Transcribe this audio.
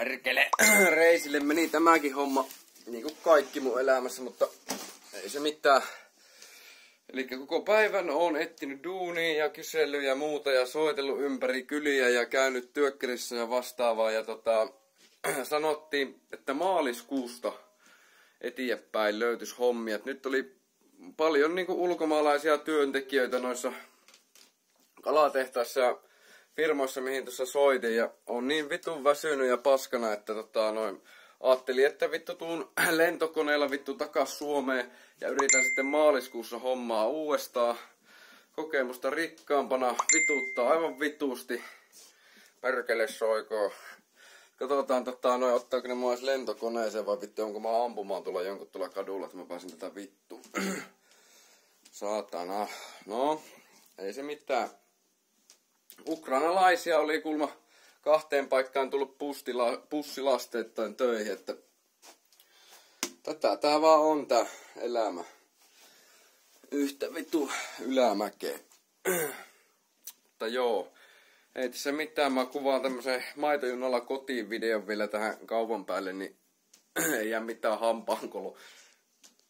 Perkele, reisille meni tämäkin homma, niin kuin kaikki mun elämässä, mutta ei se mitään. Eli koko päivän oon etsinyt duunia ja kysellyt ja muuta ja soitellut ympäri kyliä ja käynyt työkkärissä ja vastaavaa. Ja sanottiin, että maaliskuusta eteenpäin löytyisi hommia. Et nyt oli paljon niin kuin ulkomaalaisia työntekijöitä noissa kalatehtaissa ja firmoissa, mihin tuossa soitin. Ja on niin vitun väsynyt ja paskana, että ajattelin, että vittu tuun lentokoneella vittu takas Suomeen ja yritän sitten maaliskuussa hommaa uudestaan. Kokemusta rikkaampana vituttaa aivan vitusti. Perkele soikoo. Katsotaan ottaako ne mua edes lentokoneeseen vai vittu onko mä ampumaan tuolla jonkun tuolla kadulla, että mä pääsin tätä vittuun. Saatana. No, ei se mitään. Ukrainalaisia oli kulma 2 paikkaan tullut bussilasteittain töihin, että tää vaan on tää elämä. Yhtä vitu ylämäkeä. Mutta joo, ei tässä mitään, mä kuvaan tämmösen maitojunalla kotiin videon vielä tähän kaupan päälle, niin ei jää mitään hampaankolo.